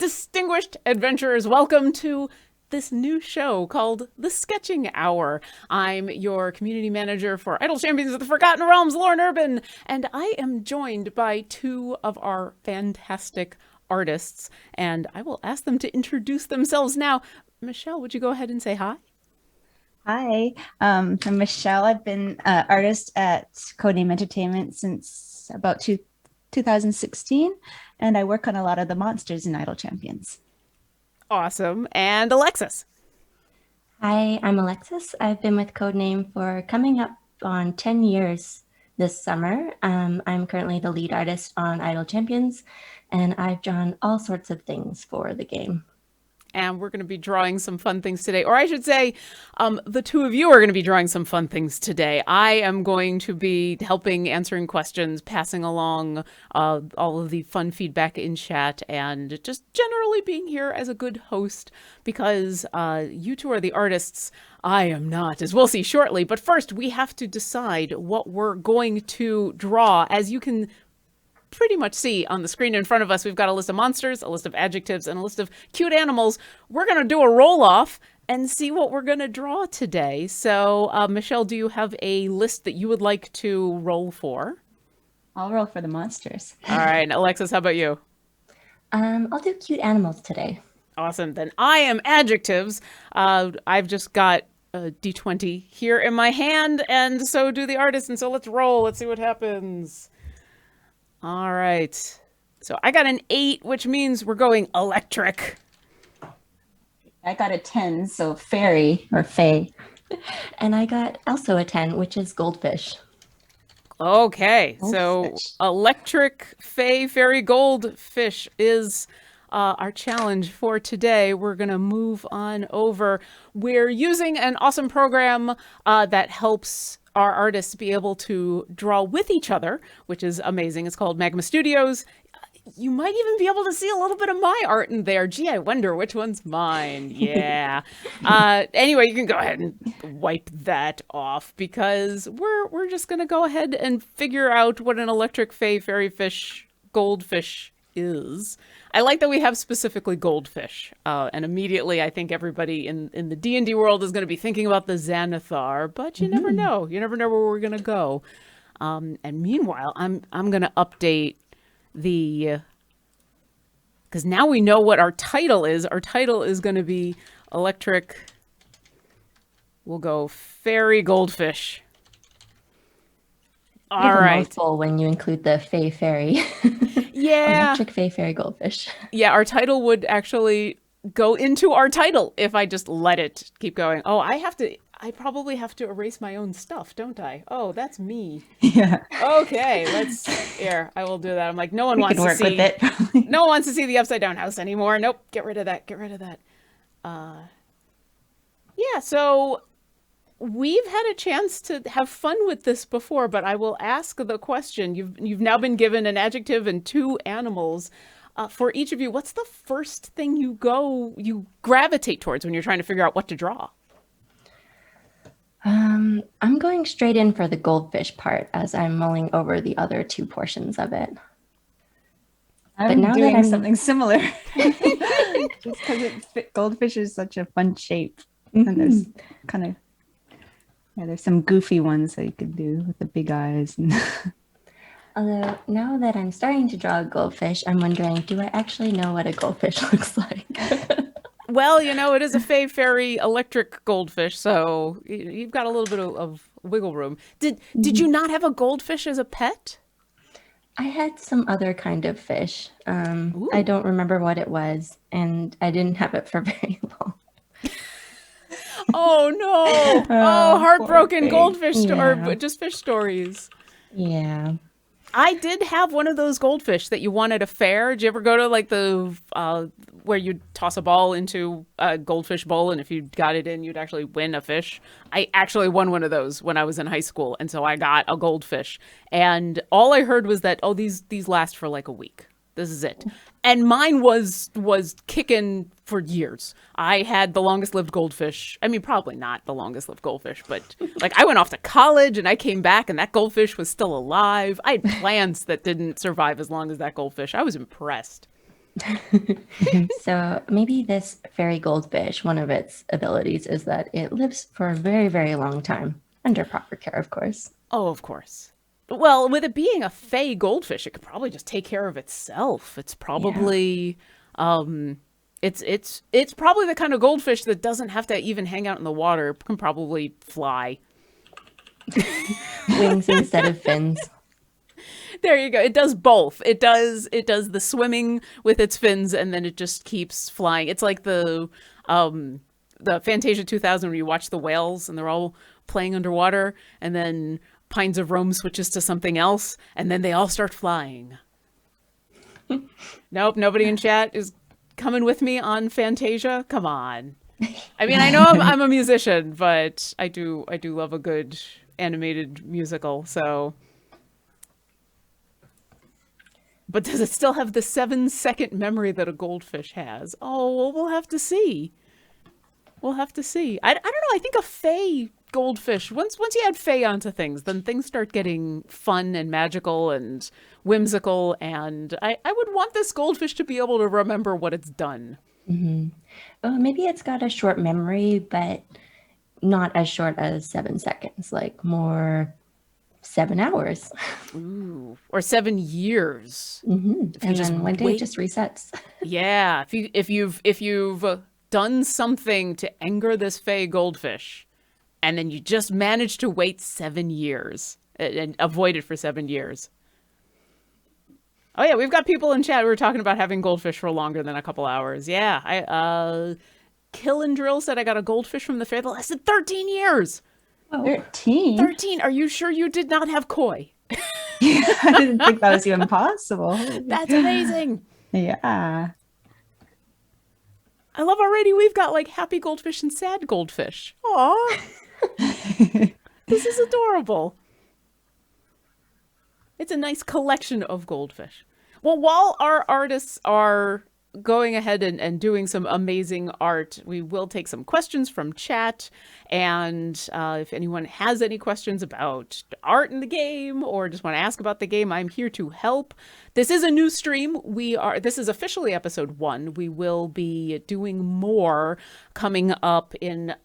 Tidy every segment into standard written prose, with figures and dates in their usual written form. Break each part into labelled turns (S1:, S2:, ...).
S1: distinguished adventurers, welcome to this new show called The Sketching Hour. I'm your community manager for Idle Champions of the Forgotten Realms, Lauren Urban, and I am joined by two of our fantastic artists, and I will ask them to introduce themselves now. Michelle, would you go ahead and say hi?
S2: Hi, I'm Michelle. I've been an artist at Codename Entertainment since about 2016, and I work on a lot of the monsters in Idle Champions.
S1: Awesome. And Alexis.
S3: Hi, I'm Alexis. I've been with Codename for coming up on 10 years this summer. I'm currently the lead artist on Idle Champions, and I've drawn all sorts of things for the game.
S1: And we're going to be drawing some fun things today. Or I should say, the two of you are going to be drawing some fun things today. I am going to be helping, answering questions, passing along all of the fun feedback in chat, and just generally being here as a good host because you two are the artists. I am not, as we'll see shortly. But first, we have to decide what we're going to draw. As you can pretty much see on the screen in front of us, we've got a list of monsters, a list of adjectives, and a list of cute animals. We're going to do a roll-off and see what we're going to draw today. So, Michelle, do you have a list that you would like to roll for?
S2: I'll roll for the monsters.
S1: All right. And Alexis, how about you?
S3: I'll do cute animals today.
S1: Awesome. Then I am adjectives. I've just got a D20 here in my hand, and so do the artists. And so let's roll. Let's see what happens. All right. So I got an 8, which means we're going electric.
S2: I got a 10, so fairy or fey.
S3: And I got also a 10, which is goldfish.
S1: Okay.
S2: Goldfish.
S1: So electric fairy goldfish is our challenge for today. We're going to move on over. We're using an awesome program that helps our artists be able to draw with each other, which is amazing. It's called Magma Studios. You might even be able to see a little bit of my art in there. Gee, I wonder which one's mine. Yeah. Anyway, you can go ahead and wipe that off because we're just going to go ahead and figure out what an electric fairy fish goldfish is. I like that we have specifically goldfish, and immediately I think everybody in the D&D world is going to be thinking about the Xanathar, but you never know. You never know where we're going to go. And meanwhile, I'm going to update because now we know what our title is. Our title is going to be electric. We'll go fairy goldfish. All right.
S3: Mouthful when you include the Fey Fairy.
S1: Yeah.
S3: Electric Fey Fairy goldfish.
S1: Yeah, our title would actually go into our title if I just let it keep going. Oh, I probably have to erase my own stuff, don't I? Oh, that's me.
S2: Yeah.
S1: Okay, here, I will do that. I'm like, no one wants to see
S2: with it.
S1: no one wants to see the upside down house anymore. Nope, get rid of that. Yeah, so we've had a chance to have fun with this before, but I will ask the question. You've now been given an adjective and 2 animals. For each of you, what's the first thing you gravitate towards when you're trying to figure out what to draw?
S3: I'm going straight in for the goldfish part as I'm mulling over the other 2 portions of it.
S2: I'm doing something similar. Just because goldfish is such a fun shape. And there's kind of there's some goofy ones that you could do with the big eyes.
S3: Although now that I'm starting to draw a goldfish, I'm wondering, do I actually know what a goldfish looks like?
S1: Well, it is a fairy electric goldfish, so you've got a little bit of wiggle room. Did you not have a goldfish as a pet?
S3: I had some other kind of fish. I don't remember what it was, and I didn't have it for very long.
S1: Oh no! Oh, heartbroken goldfish
S3: Yeah.
S1: or just fish stories.
S3: Yeah.
S1: I did have one of those goldfish that you won at a fair. Did you ever go to like the where you'd toss a ball into a goldfish bowl, and if you got it in, you'd actually win a fish? I actually won one of those when I was in high school, and so I got a goldfish. And all I heard was that, oh, these last for like a week. This is it. And mine was kicking for years. I had the longest lived goldfish. I mean, probably not the longest lived goldfish, but like I went off to college and I came back and that goldfish was still alive. I had plants that didn't survive as long as that goldfish. I was impressed.
S3: So maybe this fairy goldfish, one of its abilities is that it lives for a very, very long time, under proper care, of course.
S1: Oh, of course. Well, with it being a Fey goldfish, it could probably just take care of itself. It's probably it's probably the kind of goldfish that doesn't have to even hang out in the water. It can probably fly.
S3: Wings instead of fins.
S1: There you go. It does both. It does the swimming with its fins, and then it just keeps flying. It's like the Fantasia 2000 where you watch the whales and they're all playing underwater, and then Pines of Rome switches to something else, and then they all start flying. Nope, nobody in chat is coming with me on Fantasia. Come on. I mean, I know I'm a musician, but I do love a good animated musical. So, but does it still have the 7-second memory that a goldfish has? Oh, well, we'll have to see. We'll have to see. I don't know. I think a Fey goldfish, once you add Fey onto things, then things start getting fun and magical and whimsical. And I would want this goldfish to be able to remember what it's done.
S3: Oh, maybe it's got a short memory, but not as short as 7 seconds, like more 7 hours.
S1: Ooh, or 7 years.
S3: And then one day it just resets.
S1: Yeah, if you've done something to anger this Fey goldfish, and then you just manage to wait 7 years and avoid it for 7 years. Oh yeah, we've got people in chat who are talking about having goldfish for longer than a couple hours. Yeah, Kill and Drill said I got a goldfish from the fair that lasted 13 years.
S2: Oh. 13?
S1: 13? Are you sure you did not have koi?
S2: I didn't think that was even possible.
S1: That's amazing.
S2: Yeah.
S1: I love already we've got like happy goldfish and sad goldfish. Aw. This is adorable. It's a nice collection of goldfish. Well, while our artists are going ahead and doing some amazing art, we will take some questions from chat. And if anyone has any questions about art in the game or just want to ask about the game, I'm here to help. This is a new stream. This is officially episode 1. We will be doing more coming up in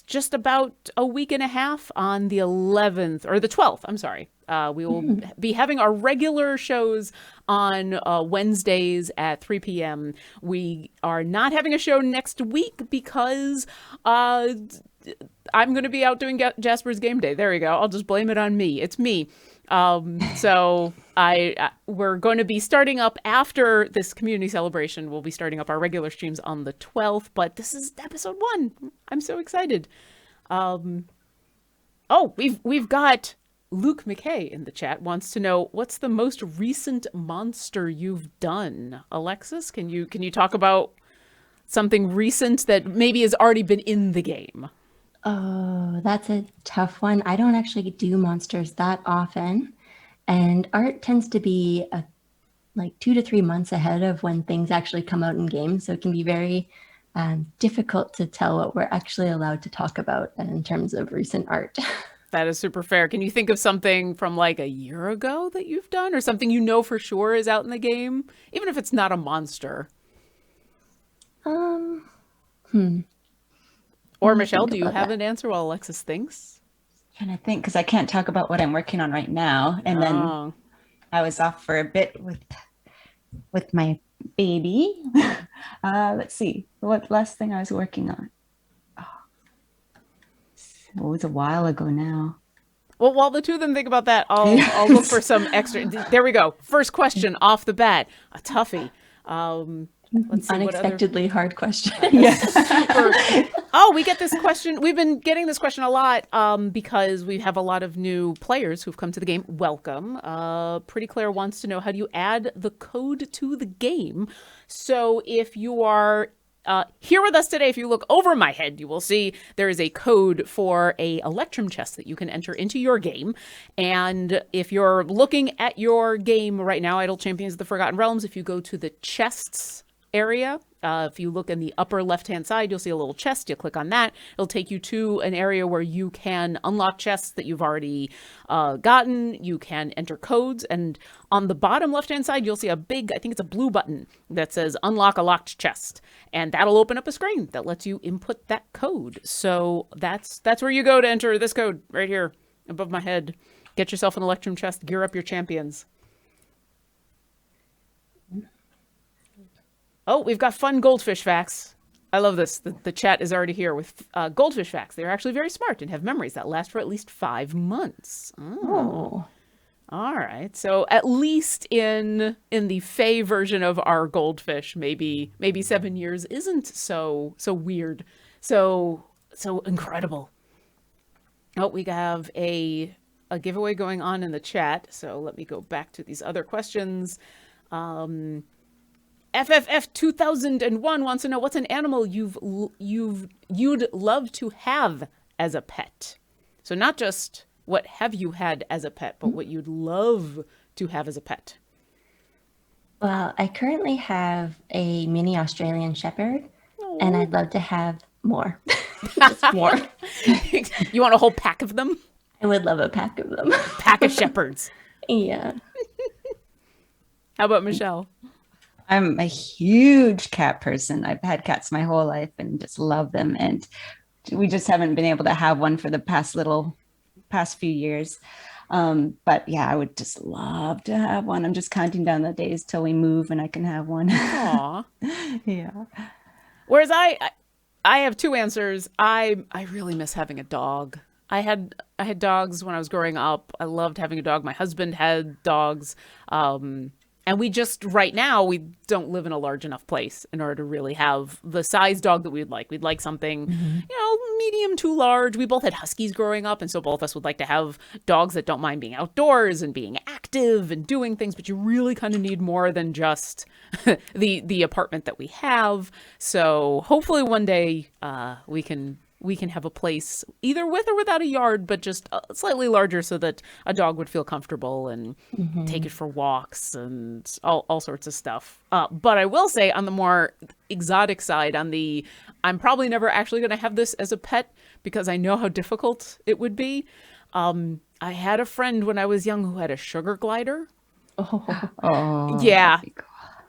S1: just about a week and a half on the 11th or the 12th. I'm sorry. We will be having our regular shows on Wednesdays at 3 p.m. We are not having a show next week because I'm going to be out doing Jasper's Game Day. There we go. I'll just blame it on me. It's me. So we're going to be starting up after this community celebration. We'll be starting up our regular streams on the 12th, but this is episode 1. I'm so excited. We've got Luke McKay in the chat wants to know what's the most recent monster you've done. Alexis, can you talk about something recent that maybe has already been in the game?
S3: Oh, that's a tough one. I don't actually do monsters that often, and art tends to be like 2 to 3 months ahead of when things actually come out in games, so it can be very difficult to tell what we're actually allowed to talk about in terms of recent art.
S1: That is super fair. Can you think of something from like a year ago that you've done, or something you know for sure is out in the game, even if it's not a monster? Or Michelle, do you have an answer while Alexis thinks?
S2: I'm trying to think because I can't talk about what I'm working on right now. And then I was off for a bit with my baby. Let's see. What last thing I was working on? It was a while ago now.
S1: Well, while the two of them think about that, I'll look for some extra. There we go. First question off the bat, a toughie. Let's see.
S3: Unexpectedly hard question.
S1: Oh, we get this question. We've been getting this question a lot because we have a lot of new players who've come to the game. Welcome. Pretty Claire wants to know, how do you add the code to the game? So if you are here with us today, if you look over my head, you will see there is a code for a Electrum chest that you can enter into your game. And if you're looking at your game right now, Idle Champions of the Forgotten Realms, if you go to the chests area If you look in the upper left-hand side, you'll see a little chest. You click on that. It'll take you to an area where you can unlock chests that you've already gotten. You can enter codes. And on the bottom left-hand side, you'll see a big, I think it's a blue button that says unlock a locked chest. And that'll open up a screen that lets you input that code. So that's where you go to enter this code right here above my head. Get yourself an Electrum chest. Gear up your champions. Oh, we've got fun goldfish facts. I love this. The chat is already here with goldfish facts. They're actually very smart and have memories that last for at least 5 months. Oh. All right. So at least in the Fey version of our goldfish, maybe 7 years isn't so weird. So incredible. Oh, we have a giveaway going on in the chat. So let me go back to these other questions. FFF 2001 wants to know what's an animal you'd love to have as a pet. So not just what have you had as a pet, but what you'd love to have as a pet.
S3: Well, I currently have a mini Australian Shepherd, and I'd love to have more. Just more.
S1: You want a whole pack of them?
S3: I would love a pack of them.
S1: Pack of shepherds.
S3: Yeah.
S1: How about Michelle?
S2: I'm a huge cat person. I've had cats my whole life and just love them. And we just haven't been able to have one for the past few years. But yeah, I would just love to have one. I'm just counting down the days till we move and I can have one.
S1: Aw.
S2: Yeah.
S1: Whereas I have 2 answers. I really miss having a dog. I had dogs when I was growing up. I loved having a dog. My husband had dogs. And we just, right now, we don't live in a large enough place in order to really have the size dog that we'd like. We'd like something, medium to large. We both had huskies growing up, and so both of us would like to have dogs that don't mind being outdoors and being active and doing things, but you really kind of need more than just the apartment that we have. So hopefully one day we can have a place either with or without a yard, but just slightly larger so that a dog would feel comfortable and take it for walks and all sorts of stuff. But I will say on the more exotic side, I'm probably never actually going to have this as a pet because I know how difficult it would be. I had a friend when I was young who had a sugar glider.
S2: Oh,
S1: yeah.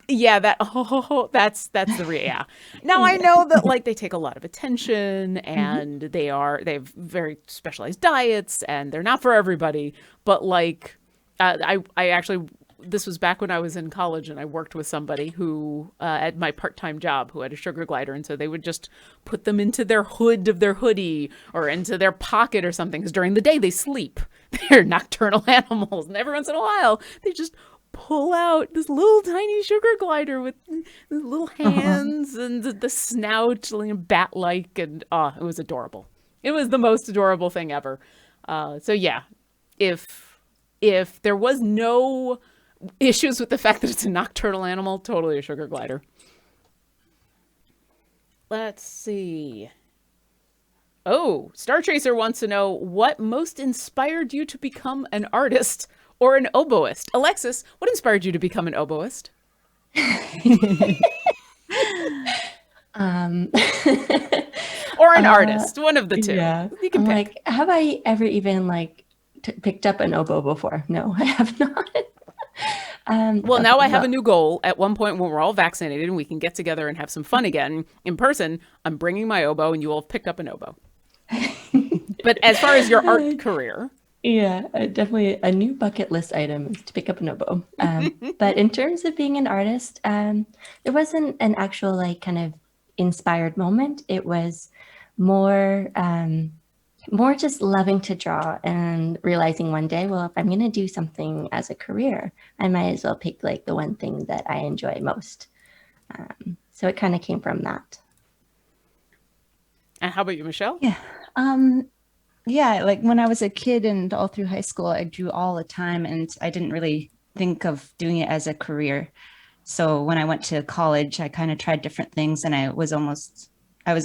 S1: Yeah, that's the real. Yeah. Now I know that they take a lot of attention and they have very specialized diets and they're not for everybody. But I actually, this was back when I was in college and I worked with somebody who at my part-time job who had a sugar glider, and so they would just put them into their hood of their hoodie or into their pocket or something because during the day they sleep. They're nocturnal animals, and every once in a while they just pull out this little tiny sugar glider with the little hands and the snout, bat-like, and it was adorable. It was the most adorable thing ever. So yeah, if there was no issues with the fact that it's a nocturnal animal, totally a sugar glider. Let's see. Oh, Star Chaser wants to know what most inspired you to become an artist or an oboist. Alexis, what inspired you to become an oboist? Or an artist, one of the two.
S3: Yeah.
S1: You can pick.
S3: Have I ever even picked up an oboe before? No, I have not.
S1: Well, now I have a new goal. At one point when we're all vaccinated and we can get together and have some fun again in person, I'm bringing my oboe and you will have picked up an oboe. But as far as your art career...
S3: Yeah, definitely a new bucket list item is to pick up an oboe. But in terms of being an artist, there wasn't an actual kind of inspired moment. It was more just loving to draw and realizing one day, well, if I'm going to do something as a career, I might as well pick the one thing that I enjoy most. So it kind of came from that.
S1: And how about you, Michelle?
S2: Yeah. Yeah, when I was a kid and all through high school, I drew all the time and I didn't really think of doing it as a career. So when I went to college, I kind of tried different things and I was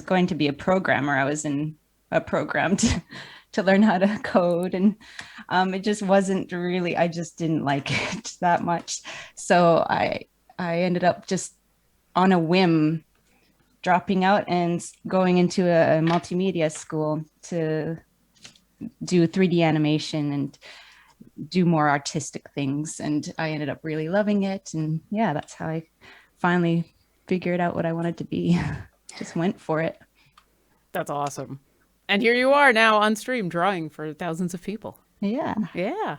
S2: going to be a programmer. I was in a program to learn how to code, and it just wasn't really, I just didn't like it that much. So I ended up just on a whim dropping out and going into a multimedia school to do 3D animation and do more artistic things. And I ended up really loving it. And yeah, that's how I finally figured out what I wanted to be. Just went for it.
S1: That's awesome. And here you are now on stream drawing for thousands of people.
S2: Yeah.
S1: Yeah.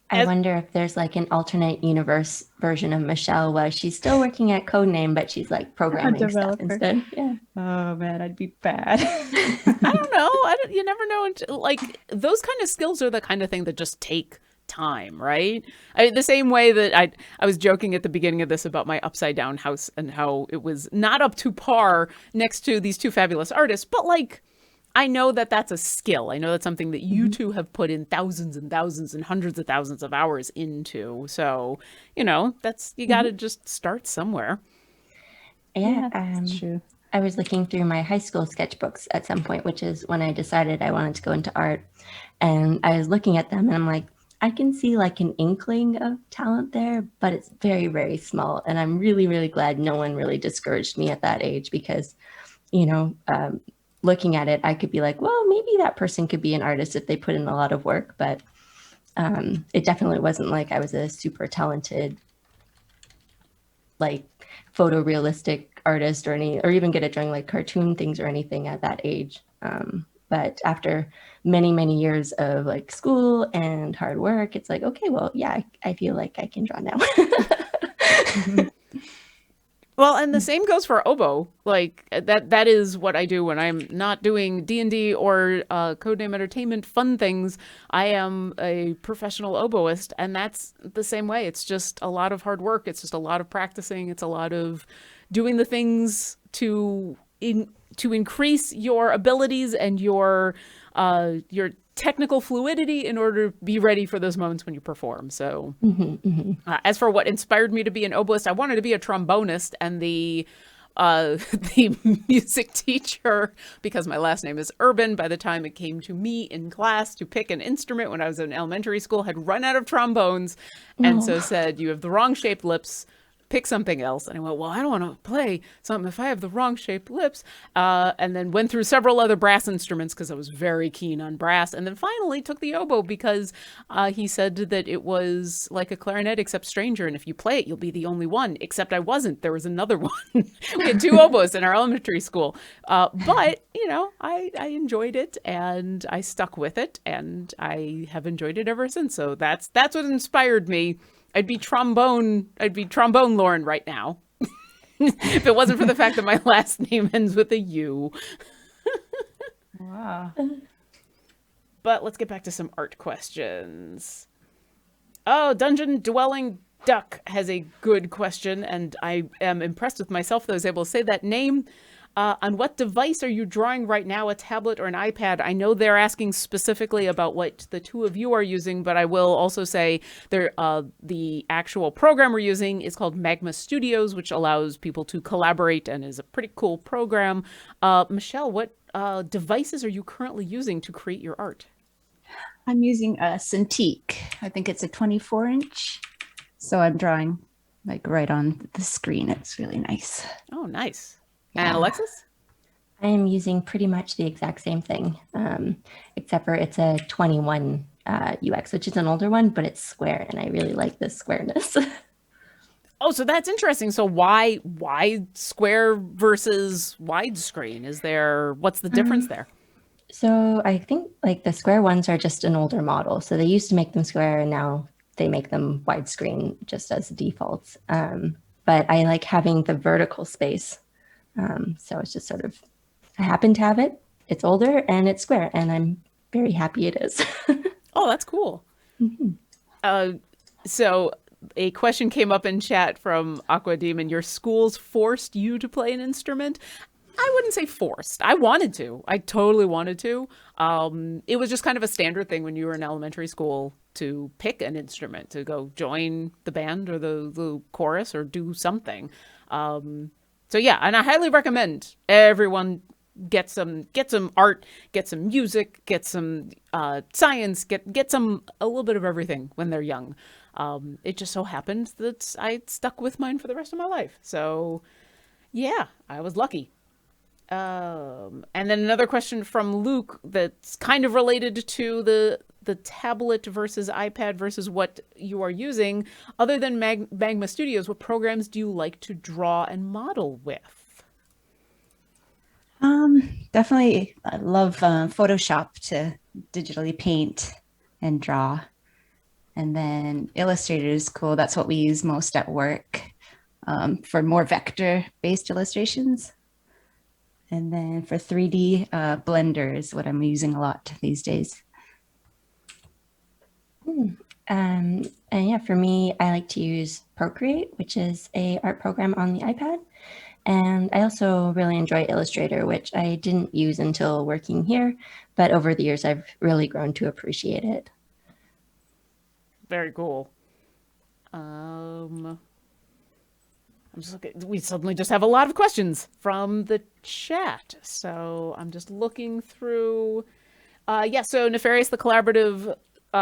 S3: I wonder if there's like an alternate universe version of Michelle where she's still working at Codename, but she's like programming stuff instead. Yeah.
S2: Oh man, I'd be bad.
S1: I don't know. You never know. Like those kind of skills are the kind of thing that just take time, right? The same way that I was joking at the beginning of this about my upside down house and how it was not up to par next to these two fabulous artists, but like I know that that's a skill. I know that's something that you two have put in thousands and thousands and hundreds of thousands of hours into. So, you know, you got to just start somewhere.
S3: Yeah,
S2: that's true.
S3: I was looking through my high school sketchbooks at some point, which is when I decided I wanted to go into art. And I was looking at them and I'm like, I can see like an inkling of talent there, but it's very, very small. And I'm really, really glad no one really discouraged me at that age because, you know, looking at it, I could be like, well, maybe that person could be an artist if they put in a lot of work. But it definitely wasn't like I was a super talented, like photorealistic artist or even good at drawing like cartoon things or anything at that age. But after many, many years of like school and hard work, it's like, okay, well, yeah, I feel like I can draw now.
S1: Well, and the same goes for oboe. Like that is what I do when I'm not doing D&D or Codename Entertainment fun things. I am a professional oboist, and that's the same way. It's just a lot of hard work. It's just a lot of practicing. It's a lot of doing the things to increase your abilities and your technical fluidity in order to be ready for those moments when you perform. So as for what inspired me to be an oboist, I wanted to be a trombonist, and the music teacher, because my last name is Urban, by the time it came to me in class to pick an instrument when I was in elementary school, had run out of trombones and so said, you have the wrong shaped lips, pick something else. And I went, well, I don't want to play something if I have the wrong shaped lips. And then went through several other brass instruments because I was very keen on brass. And then finally took the oboe because he said that it was like a clarinet except stranger. And if you play it, you'll be the only one. Except I wasn't. There was another one. We had two oboes in our elementary school. But, you know, I enjoyed it and I stuck with it. And I have enjoyed it ever since. So that's what inspired me. I'd be trombone Lauren right now. If it wasn't for the fact that my last name ends with a U.
S2: Wow.
S1: But let's get back to some art questions. Oh, Dungeon Dwelling Duck has a good question, and I am impressed with myself that I was able to say that name. On what device are you drawing right now, a tablet or an iPad? I know they're asking specifically about what the two of you are using, but I will also say the actual program we're using is called Magma Studios, which allows people to collaborate and is a pretty cool program. Michelle, what devices are you currently using to create your art?
S2: I'm using a Cintiq. I think it's a 24-inch. So I'm drawing like right on the screen. It's really nice.
S1: Oh, nice. And Alexis?
S3: I am using pretty much the exact same thing, except for it's a 21 UX, which is an older one, but it's square, and I really like the squareness.
S1: Oh, so that's interesting. So why square versus widescreen? What's the difference there?
S3: So I think like the square ones are just an older model. So they used to make them square, and now they make them widescreen just as defaults. But I like having the vertical space. So it's just sort of, I happen to have it. It's older and it's square, and I'm very happy it is.
S1: Oh, that's cool. So a question came up in chat from Aqua Demon. Your schools forced you to play an instrument? I wouldn't say forced. I wanted to. I totally wanted to. It was just kind of a standard thing when you were in elementary school to pick an instrument, to go join the band or the chorus or do something. So yeah, and I highly recommend everyone get some art, get some music, get some science, get some a little bit of everything when they're young. It just so happened that I stuck with mine for the rest of my life. So Yeah, I was lucky. And then another question from Luke that's kind of related to the tablet versus iPad versus what you are using. Other than Magma Studios, what programs do you like to draw and model with?
S2: Definitely, I love Photoshop to digitally paint and draw. And then Illustrator is cool. That's what we use most at work for more vector-based illustrations. And then for 3D, Blender is what I'm using a lot these days.
S3: And yeah, for me, I like to use Procreate, which is a art program on the iPad. And I also really enjoy Illustrator, which I didn't use until working here, but over the years, I've really grown to appreciate it.
S1: Very cool. I'm just looking. We suddenly just have a lot of questions from the chat, so I'm just looking through. So Nefarious, the collaborative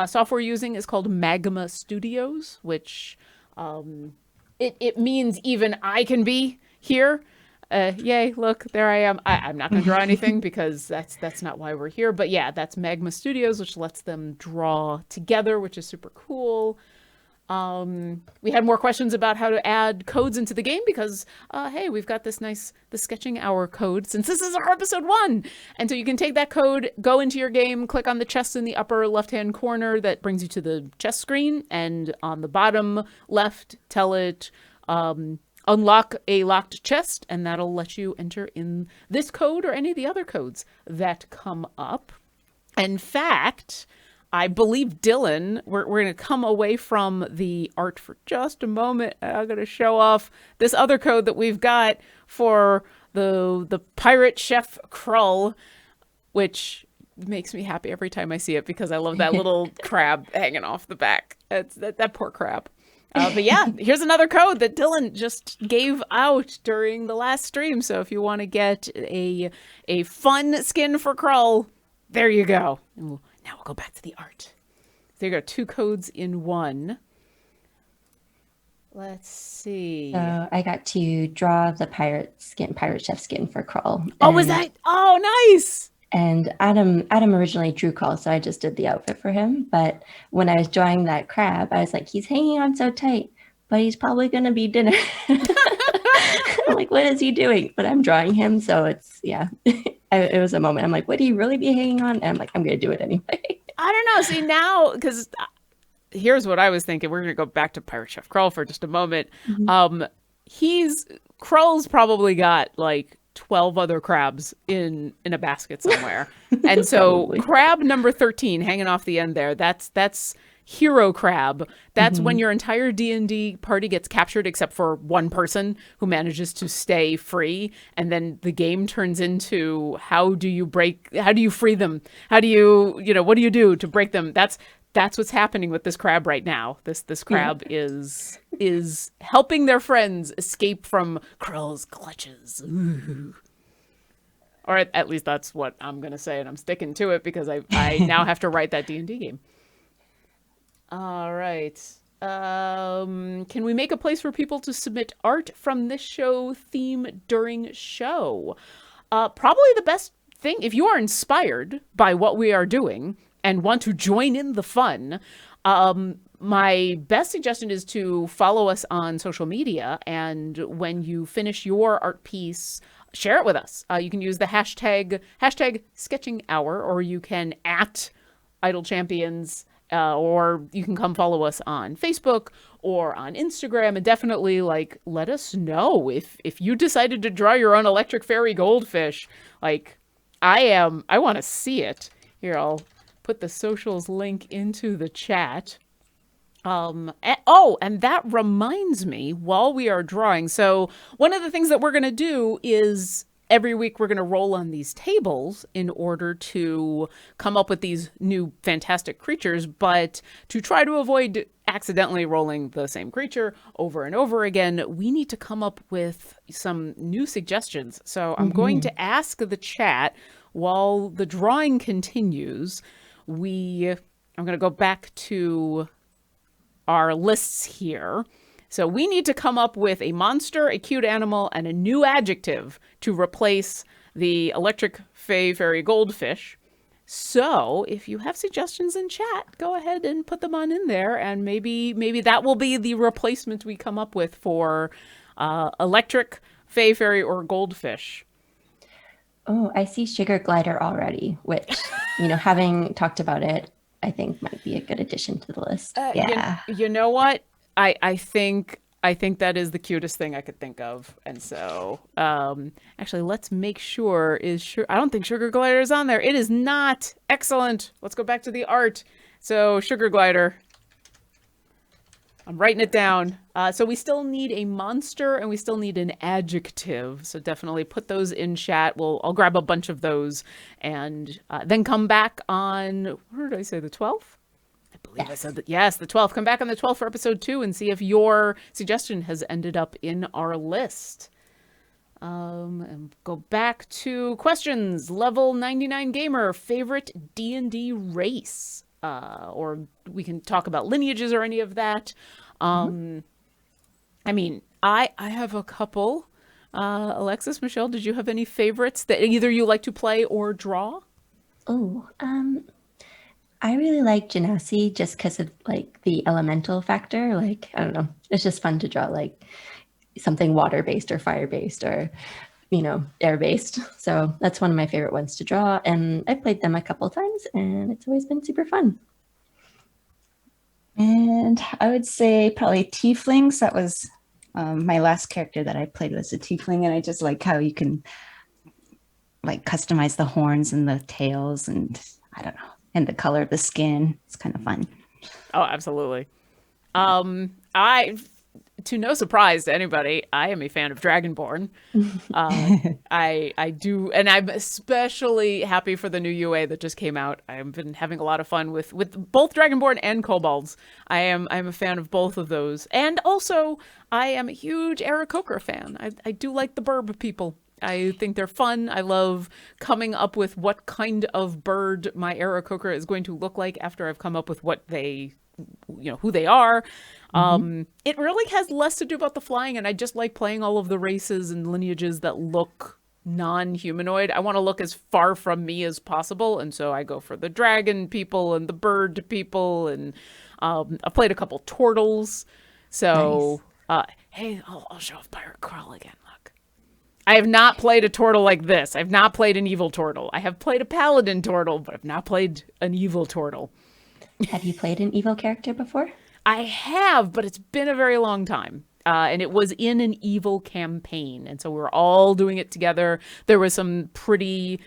S1: software using is called Magma Studios, which it means even I can be here. Yay, look, there I am. I'm not going to draw anything because that's not why we're here. But yeah, that's Magma Studios, which lets them draw together, which is super cool. We had more questions about how to add codes into the game because, hey, we've got the sketching hour code since this is our episode 1. And so you can take that code, go into your game, click on the chest in the upper left-hand corner that brings you to the chest screen. And on the bottom left, tell it, unlock a locked chest, and that'll let you enter in this code or any of the other codes that come up. In fact, I believe Dylan, we're going to come away from the art for just a moment. I'm going to show off this other code that we've got for the pirate chef Krull, which makes me happy every time I see it because I love that little crab hanging off the back. That poor crab. But yeah, here's another code that Dylan just gave out during the last stream. So if you want to get a fun skin for Krull, there you go. And now we'll go back to the art. So you got 2 codes in 1. Let's see.
S3: So I got to draw the pirate chef skin for Krull.
S1: Oh, was that? Oh, nice.
S3: And Adam originally drew Krull, so I just did the outfit for him. But when I was drawing that crab, I was like, he's hanging on so tight, but he's probably going to be dinner. I'm like, what is he doing? But I'm drawing him, so it's, yeah. It was a moment. I'm like, would he really be hanging on? And I'm like, I'm going to do it anyway.
S1: I don't know. See, now, because here's what I was thinking. We're going to go back to Pirate Chef Krull for just a moment. Mm-hmm. Krull's probably got like 12 other crabs in a basket somewhere. And so crab number 13 hanging off the end there, that's hero crab. That's when your entire D&D party gets captured except for one person who manages to stay free, and then the game turns into how do you free them? How do you what do you do to break them? That's what's happening with this crab right now. This crab is helping their friends escape from Krull's clutches. Ooh. Or at least that's what I'm going to say, and I'm sticking to it because I now have to write that D&D game. All right. Can we make a place for people to submit art from this show theme during show? Probably the best thing, if you are inspired by what we are doing and want to join in the fun, my best suggestion is to follow us on social media. And when you finish your art piece, share it with us. You can use the hashtag sketching hour, or you can @Idle Champions, or you can come follow us on Facebook or on Instagram, and definitely let us know if you decided to draw your own electric fairy goldfish. I want to see it. Here, I'll put the socials link into the chat. And that reminds me, while we are drawing, so one of the things that we're going to do is every week we're going to roll on these tables in order to come up with these new fantastic creatures, but to try to avoid accidentally rolling the same creature over and over again, we need to come up with some new suggestions. So I'm going to ask the chat while the drawing continues. I'm going to go back to our lists here. So we need to come up with a monster, a cute animal, and a new adjective to replace the electric Fey Fairy Goldfish. So if you have suggestions in chat, go ahead and put them on in there, and maybe that will be the replacement we come up with for electric Fey Fairy or Goldfish.
S3: Oh, I see sugar glider already, which, having talked about it, I think might be a good addition to the list.
S2: Yeah.
S1: You know what? I think that is the cutest thing I could think of. And so, actually, let's make sure I don't think sugar glider is on there. It is not. Excellent. Let's go back to the art. So sugar glider. I'm writing it down. So we still need a monster and we still need an adjective. So definitely put those in chat. I'll grab a bunch of those and then come back on, what did I say, the 12th? I believe I said that. Yes, the 12th. Come back on the 12th for episode 2 and see if your suggestion has ended up in our list. And go back to questions. Level 99 gamer, favorite D&D race? Or we can talk about lineages or any of that. I mean, I have a couple. Alexis, Michelle, did you have any favorites that either you like to play or draw?
S3: Oh, I really like Genasi just because of like the elemental factor. Like, I don't know, it's just fun to draw like something water-based or fire-based or, air-based. So that's one of my favorite ones to draw. And I've played them a couple of times and it's always been super fun.
S2: And I would say probably tieflings. That was my last character that I played was a tiefling. And I just like how you can like customize the horns and the tails and I don't know, and the color of the skin. It's kind of fun.
S1: Oh, absolutely. To no surprise to anybody, I am a fan of Dragonborn. I do, and I'm especially happy for the new UA that just came out. I've been having a lot of fun with both Dragonborn and Kobolds. I'm a fan of both of those, and also I am a huge Aarakocra fan. I do like the burb people. I think they're fun. I love coming up with what kind of bird my Aarakocra is going to look like after I've come up with what they, who they are. It really has less to do about the flying, and I just like playing all of the races and lineages that look non-humanoid. I want to look as far from me as possible, and so I go for the dragon people and the bird people, and I've played a couple turtles. So, nice. Hey, I'll show off Pirate Crawl again. Look, I have not played a turtle like this. I've not played an evil turtle. I have played a paladin turtle, but I've not played an evil turtle.
S3: Have you played an evil character before?
S1: I have, but it's been a very long time. And it was in an evil campaign. And so we were all doing it together. There was some pretty...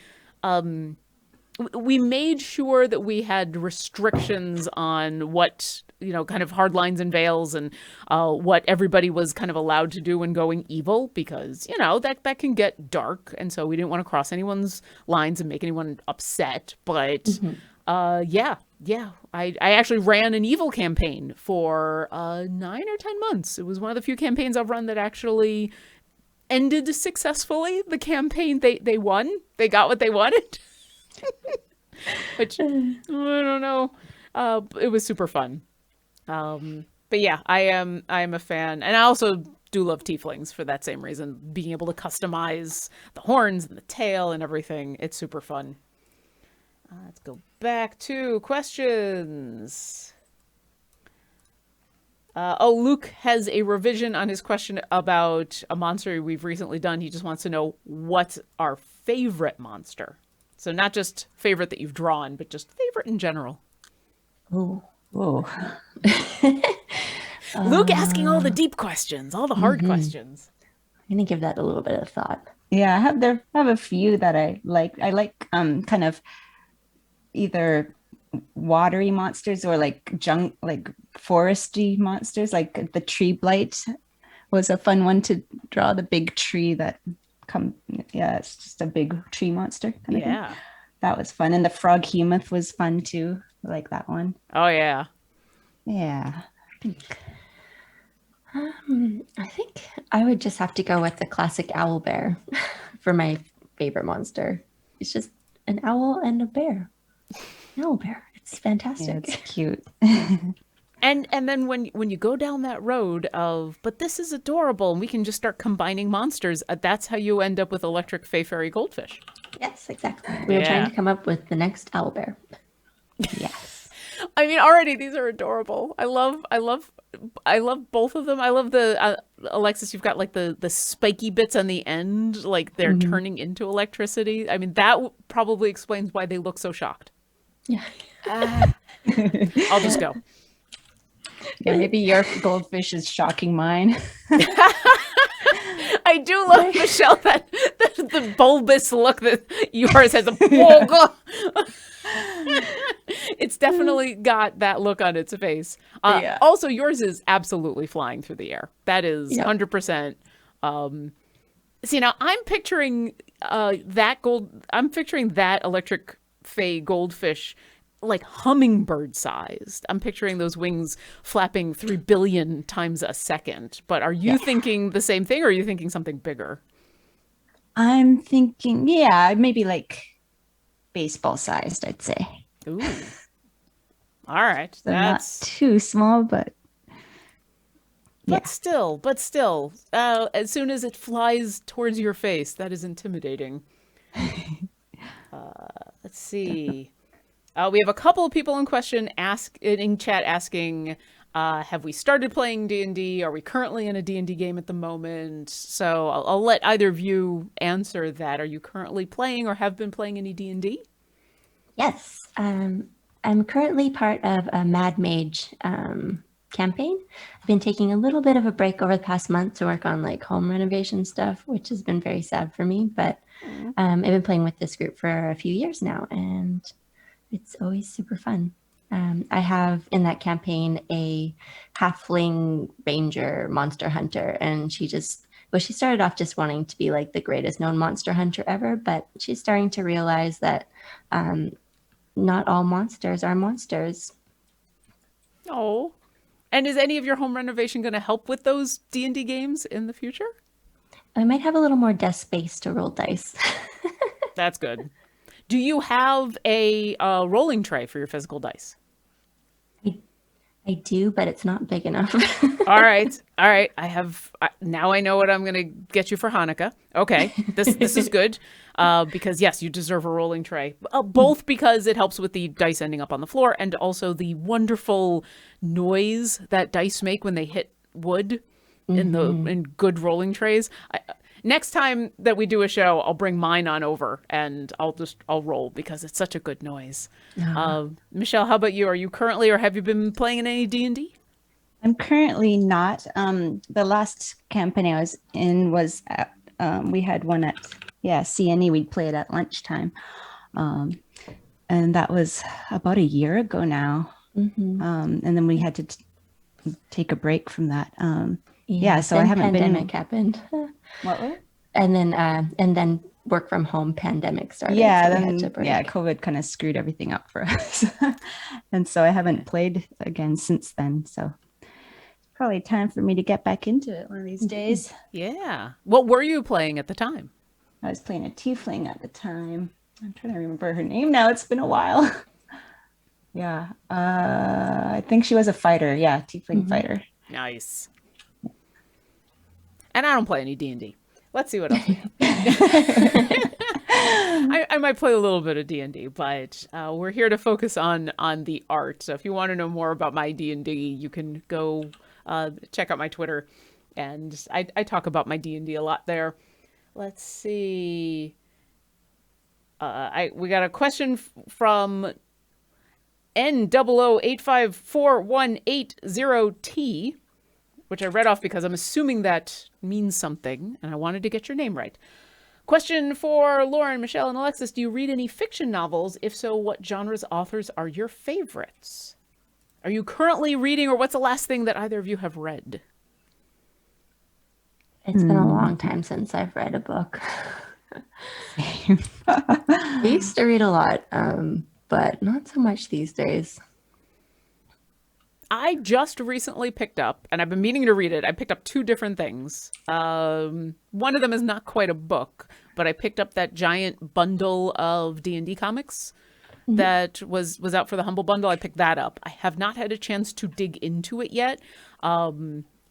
S1: we made sure that we had restrictions on what, kind of hard lines and veils and what everybody was kind of allowed to do when going evil. Because, that can get dark. And so we didn't want to cross anyone's lines and make anyone upset. But... Yeah. I actually ran an evil campaign for 9 or 10 months. It was one of the few campaigns I've run that actually ended successfully. The campaign, they won. They got what they wanted. Which, I don't know. It was super fun. But yeah, I am a fan. And I also do love tieflings for that same reason. Being able to customize the horns and the tail and everything. It's super fun. Let's go back to questions. Luke has a revision on his question about a monster we've recently done. He just wants to know what's our favorite monster. So not just favorite that you've drawn, but just favorite in general.
S3: Oh.
S1: Luke asking all the deep questions, all the hard questions.
S3: I'm going to give that a little bit of thought.
S2: Yeah, I have a few that I like. I like kind of either watery monsters or like foresty monsters. Like the tree blight was a fun one to draw. The big tree that it's just a big tree monster kind of thing. That was fun. And the froghemoth was fun too. I like that one.
S1: Oh yeah.
S3: I think I would just have to go with the classic owl bear for my favorite monster. It's just an owl and a bear. Owl bear. It's fantastic.
S2: Yeah, it's cute.
S1: And then when you go down that road of, but this is adorable, and we can just start combining monsters, that's how you end up with electric Fey Fairy Goldfish.
S3: Yes, exactly. We were trying to come up with the next owlbear.
S2: Yes.
S1: I mean, already these are adorable. I love both of them. I love the Alexis. You've got like the spiky bits on the end, like they're turning into electricity. I mean, that probably explains why they look so shocked.
S3: Yeah.
S1: I'll just go.
S2: Yeah, maybe your goldfish is shocking mine.
S1: I do love, Michelle, that the bulbous look that yours has. It's definitely got that look on its face. Also, yours is absolutely flying through the air. That is 100%. See, now I'm picturing I'm picturing that electric Fey goldfish like hummingbird sized. I'm picturing those wings flapping 3 billion times a second. But are you thinking the same thing, or are you thinking something bigger?
S2: I'm thinking, maybe like baseball sized, I'd say.
S1: Ooh. All right.
S2: So
S1: That's
S2: not too small, but
S1: still, as soon as it flies towards your face, that is intimidating. Let's see. We have a couple of people in chat asking, have we started playing D&D? Are we currently in a D&D game at the moment? So I'll let either of you answer that. Are you currently playing or have been playing any D&D?
S3: Yes. I'm currently part of a Mad Mage campaign. I've been taking a little bit of a break over the past month to work on like home renovation stuff, which has been very sad for me. But I've been playing with this group for a few years now, and it's always super fun. I have in that campaign a halfling ranger monster hunter, and she started off just wanting to be like the greatest known monster hunter ever, but she's starting to realize that not all monsters are monsters.
S1: Oh. And is any of your home renovation going to help with those D&D games in the future?
S3: I might have a little more desk space to roll dice.
S1: That's good. Do you have a rolling tray for your physical dice?
S3: I do, but it's not big enough.
S1: All right. Now I know what I'm going to get you for Hanukkah. Okay. This is good. Because yes, you deserve a rolling tray. Both because it helps with the dice ending up on the floor, and also the wonderful noise that dice make when they hit wood in good rolling trays. Next time that we do a show, I'll bring mine on over and I'll roll because it's such a good noise. Michelle, how about you? Are you currently, or have you been playing in any D&D?
S2: I'm currently not. The last campaign I was in was at, we had one at CNE. We'd play it at lunchtime, and that was about a year ago now. And then we had to take a break from that. So I haven't been.
S3: Pandemic happened.
S2: What?
S3: And then work from home pandemic started.
S2: Yeah,
S3: so
S2: then COVID kind of screwed everything up for us, and so I haven't played again since then. So probably time for me to get back into it one of these days.
S1: Yeah. What were you playing at the time?
S2: I was playing a tiefling at the time. I'm trying to remember her name now. It's been a while. I think she was a fighter. Yeah, tiefling fighter.
S1: Nice. And I don't play any D&D. Let's see what else we have. I might play a little bit of D&D, but we're here to focus on the art. So if you want to know more about my D&D, you can go check out my Twitter. And I talk about my D&D a lot there. Let's see. We got a question from N00854180T, which I read off because I'm assuming that means something, and I wanted to get your name right. Question for Lauren, Michelle, and Alexis. Do you read any fiction novels? If so, what genres, authors are your favorites? Are you currently reading, or what's the last thing that either of you have read?
S3: It's been a long time since I've read a book. I used to read a lot, but not so much these days.
S1: I just recently picked up, and I've been meaning to read it. I picked up 2 different things. One of them is not quite a book, but I picked up that giant bundle of D&D comics that was out for the Humble Bundle. I picked that up. I have not had a chance to dig into it yet.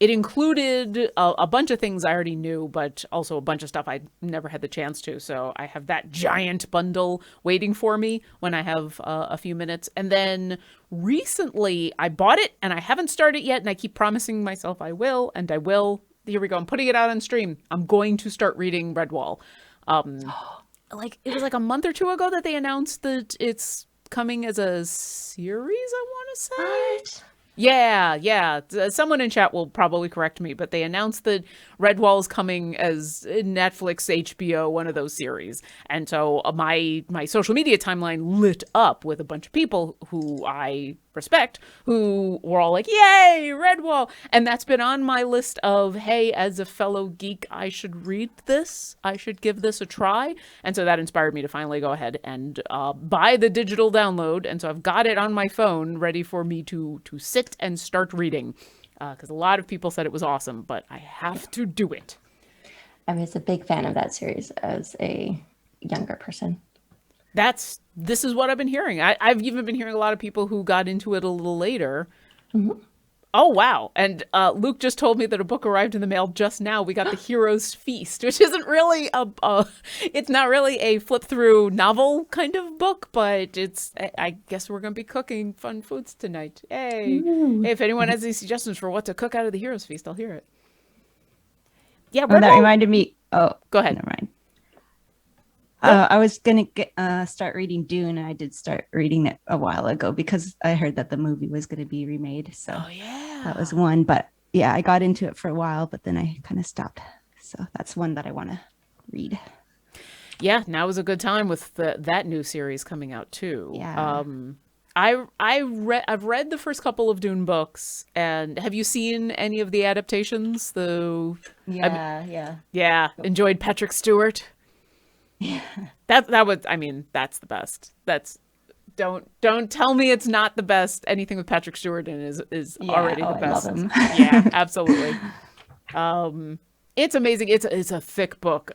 S1: It included a bunch of things I already knew, but also a bunch of stuff I never had the chance to. So I have that giant bundle waiting for me when I have a few minutes. And then recently I bought it and I haven't started yet. And I keep promising myself I will, and I will. Here we go. I'm putting it out on stream. I'm going to start reading Redwall. Like it was like a month or two ago that they announced that it's coming as a series, I want to say.
S3: What?
S1: Yeah. Someone in chat will probably correct me, but they announced that Redwall is coming as Netflix, HBO, one of those series. And so my social media timeline lit up with a bunch of people who I respect, who were all like, yay, Redwall. And that's been on my list of, hey, as a fellow geek, I should read this. I should give this a try. And so that inspired me to finally go ahead and buy the digital download. And so I've got it on my phone ready for me to sit and start reading. Because a lot of people said it was awesome, but I have to do it.
S3: I was a big fan of that series as a younger person.
S1: This is what I've been hearing. I've even been hearing a lot of people who got into it a little later. Mm-hmm. Oh, wow. And Luke just told me that a book arrived in the mail just now. We got The Hero's Feast, which isn't really it's not really a flip through novel kind of book, but I guess we're going to be cooking fun foods tonight. Hey, if anyone has any suggestions for what to cook out of The Hero's Feast, I'll hear it. Yeah,
S2: that reminded me. Oh,
S1: go ahead.
S2: Never mind. I was going to start reading Dune, and I did start reading it a while ago because I heard that the movie was going to be remade. So that was one. But yeah, I got into it for a while, but then I kind of stopped. So that's one that I want to read.
S1: Yeah, now is a good time with that new series coming out too.
S2: Yeah.
S1: I've read the first couple of Dune books, and have you seen any of the adaptations? Yeah. Enjoyed Patrick Stewart.
S2: Yeah.
S1: That was, I mean, that's the best. Don't tell me it's not the best. Anything with Patrick Stewart in is already the best.
S2: I love him.
S1: Yeah, absolutely. It's amazing. It's a thick book.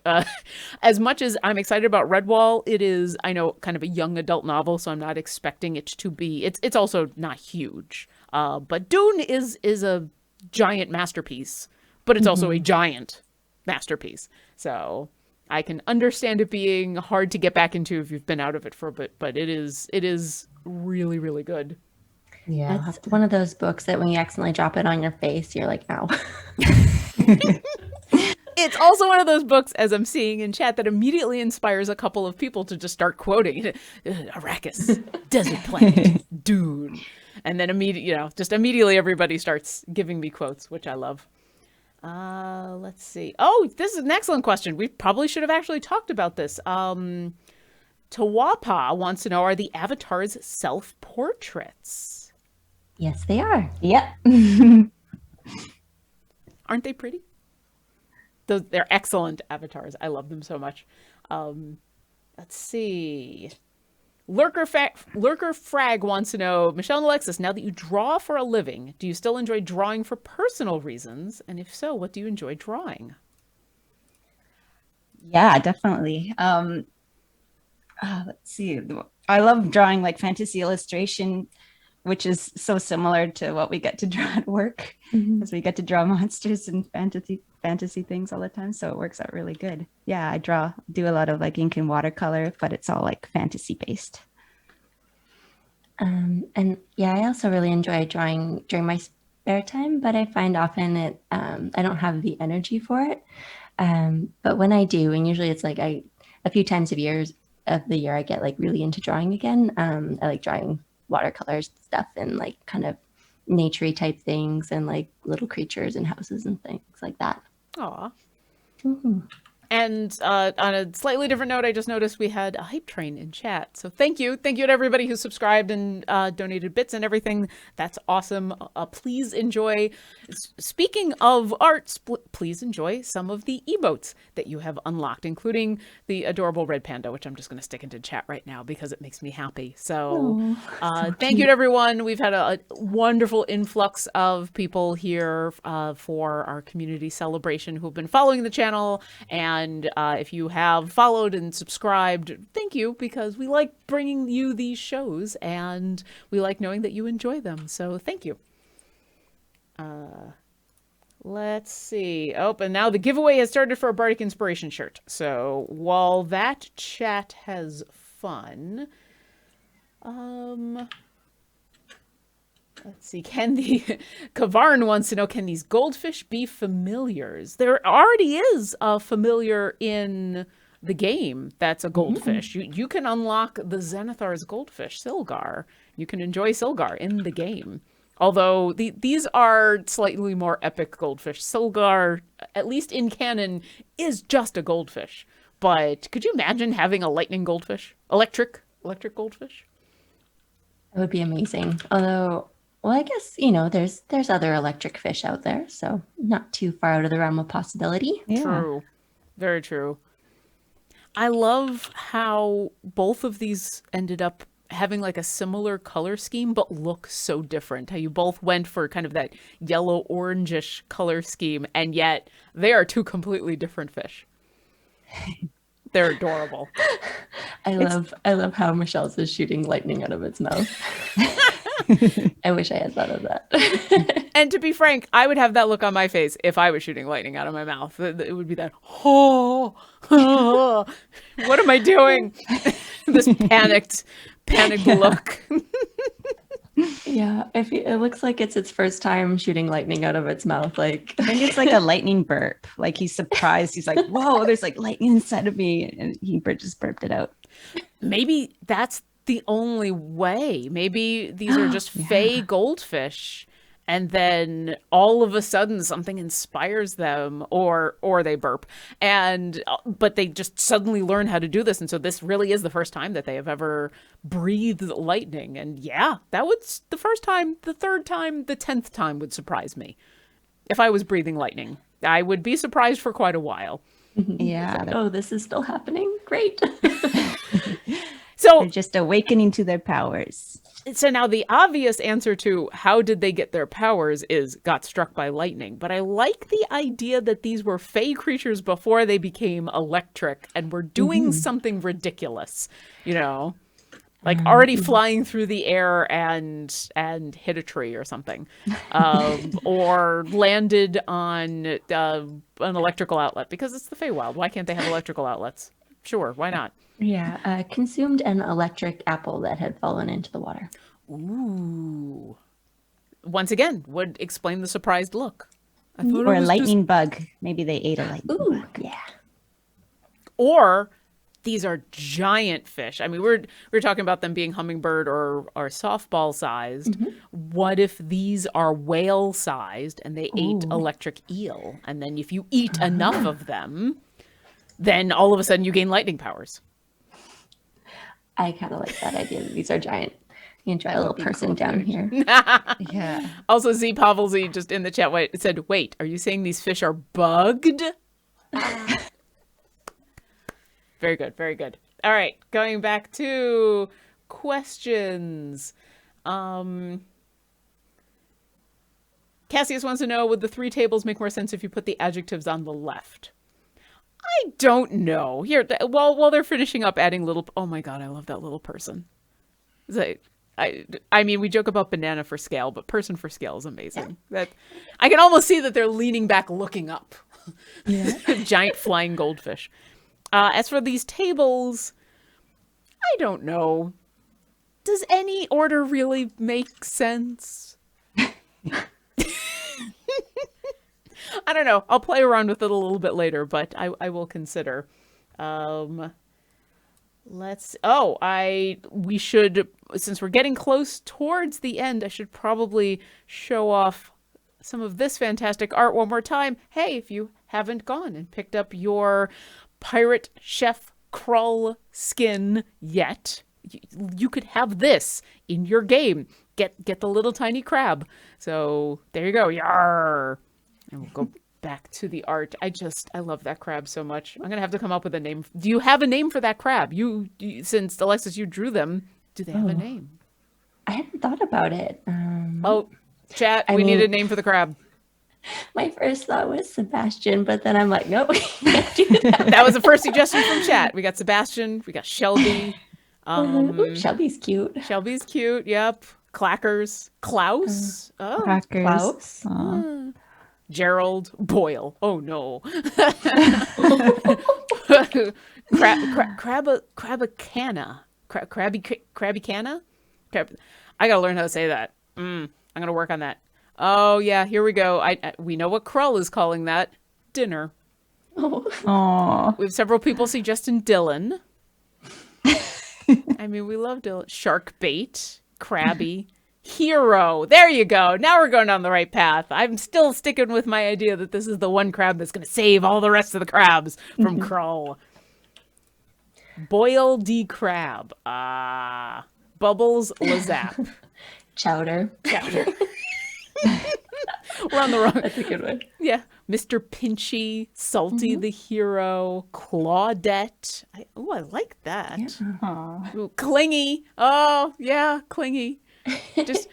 S1: As much as I'm excited about Redwall, it is, I know, kind of a young adult novel, so I'm not expecting it to be. It's also not huge. But Dune is a giant masterpiece, but it's also a giant masterpiece. So I can understand it being hard to get back into if you've been out of it for a bit, but it is really, really good.
S3: Yeah, it's one of those books that when you accidentally drop it on your face, you're like, ow.
S1: It's also one of those books, as I'm seeing in chat, that immediately inspires a couple of people to just start quoting Arrakis, desert planet, Dune, and then immediately everybody starts giving me quotes, which I love. Let's see. Oh, this is an excellent question. We probably should have actually talked about this. Tawapa wants to know, are the avatars self-portraits?
S3: Yes, they are.
S2: Yep.
S1: Aren't they pretty? They're excellent avatars. I love them so much. Let's see. Lurker Frag wants to know, Michelle and Alexis, now that you draw for a living, do you still enjoy drawing for personal reasons? And if so, what do you enjoy drawing?
S2: Yeah, definitely. Let's see. I love drawing like fantasy illustration, which is so similar to what we get to draw at work, as we get to draw monsters and fantasy things all the time. So it works out really good. Yeah, I do a lot of like ink and watercolor, but it's all like fantasy based.
S3: And yeah, I also really enjoy drawing during my spare time, but I find often I don't have the energy for it. But when I do, and usually it's like a few times of the year I get like really into drawing again. I like drawing watercolors stuff and like kind of naturey type things and like little creatures and houses and things like that.
S1: Aw. Mm-hmm. And on a slightly different note, I just noticed we had a hype train in chat. So thank you. Thank you to everybody who subscribed and donated bits and everything. That's awesome. Please enjoy. Speaking of arts, please enjoy some of the emotes that you have unlocked, including the adorable red panda, which I'm just going to stick into chat right now because it makes me happy. So thank you to everyone. We've had a wonderful influx of people here for our community celebration who've been following the channel and And if you have followed and subscribed, thank you, because we like bringing you these shows and we like knowing that you enjoy them. So thank you. Let's see. Oh, and now the giveaway has started for a Bardic Inspiration shirt. So while that chat has fun, let's see. Kavarn wants to know, can these goldfish be familiars? There already is a familiar in the game that's a goldfish. You can unlock the Zenithar's goldfish, Silgar. You can enjoy Silgar in the game. Although these are slightly more epic goldfish. Silgar, at least in canon, is just a goldfish. But could you imagine having a lightning goldfish? Electric goldfish?
S3: It would be amazing. Although, well, I guess, you know, there's other electric fish out there, so not too far out of the realm of possibility.
S2: Yeah.
S1: True. Very true. I love how both of these ended up having like a similar color scheme, but look so different. How you both went for kind of that yellow orangish color scheme, and yet they are two completely different fish. They're adorable.
S3: I love how Michelle's is shooting lightning out of its mouth. I wish I had thought of that.
S1: And to be frank, I would have that look on my face if I was shooting lightning out of my mouth. It would be that, oh, what am I doing? This panicked look.
S3: Yeah, it looks like it's its first time shooting lightning out of its mouth. Like,
S2: I think it's like a lightning burp. Like he's surprised. He's like, whoa, there's like lightning inside of me. And he just burped it out.
S1: Maybe that's the only way. Maybe these are just Fey goldfish. And then all of a sudden something inspires them or they burp. But they just suddenly learn how to do this. And so this really is the first time that they have ever breathed lightning. And yeah, that was the first time. The third time, the 10th time would surprise me. If I was breathing lightning, I would be surprised for quite a while.
S2: Yeah.
S3: like, oh, this is still happening. Great.
S1: So
S2: they're just awakening to their powers.
S1: So now the obvious answer to how did they get their powers is got struck by lightning. But I like the idea that these were Fey creatures before they became electric and were doing something ridiculous, you know, like already flying through the air and hit a tree or something, or landed on an electrical outlet because it's the Feywild. Why can't they have electrical outlets? Sure, why not?
S3: Yeah, consumed an electric apple that had fallen into the water.
S1: Ooh. Once again, would explain the surprised look. I thought
S2: Or
S1: it
S2: a
S1: was
S2: lightning bug. Maybe they ate a lightning
S3: Ooh,
S2: bug.
S3: yeah.
S1: Or these are giant fish. I mean, we're talking about them being hummingbird or softball sized. What if these are whale sized and they ate electric eel? And then if you eat enough of them, then all of a sudden you gain lightning powers.
S3: I kind of like that idea that these are giant. You can try a little person down here.
S2: Yeah.
S1: Also, Z Pavelzy just in the chat said, wait, are you saying these fish are bugged? Very good, very good. All right, going back to questions. Cassius wants to know, would the three tables make more sense if you put the adjectives on the left? I don't know. Here, while they're finishing up adding little... Oh my god, I love that little person. I mean, we joke about banana for scale, but person for scale is amazing. That I can almost see that they're leaning back looking up. Yeah. Giant flying goldfish. As for these tables, I don't know. Does any order really make sense? I don't know. I'll play around with it a little bit later, but I will consider. We should, since we're getting close towards the end, I should probably show off some of this fantastic art one more time. Hey, if you haven't gone and picked up your Pirate Chef Krull skin yet, you could have this in your game. Get the little tiny crab. So there you go. Yarr. And we'll go back to the art. I love that crab so much. I'm going to have to come up with a name. Do you have a name for that crab? You since Alexis, you drew them, do they have a name?
S3: I hadn't thought about it.
S1: Chat, we need a name for the crab.
S3: My first thought was Sebastian, but then I'm like, nope, we can't do that.
S1: That was the first suggestion from chat. We got Sebastian, we got Shelby.
S3: Ooh, Shelby's cute.
S1: Shelby's cute, yep. Clackers. Klaus. Oh.
S2: Crackers.
S3: Klaus.
S1: Gerald. Boyle. Oh no. Crabicana. Crabicana? I gotta learn how to say that. I'm gonna work on that. Oh yeah, here we go. We know what Krull is calling that. Dinner.
S2: Aww.
S1: We have several people suggesting Dylan. I mean, we love Dylan. Shark bait. Crabby. Hero. There you go. Now we're going down the right path. I'm still sticking with my idea that this is the one crab that's going to save all the rest of the crabs from Krull. Boil D. Crab. Bubbles Lazap.
S3: Chowder.
S1: We're on the wrong.
S3: That's a good one.
S1: Yeah. Mr. Pinchy, Salty the Hero, Claudette. I like that.
S2: Aww.
S1: Ooh, Clingy. Oh, yeah, Clingy. Just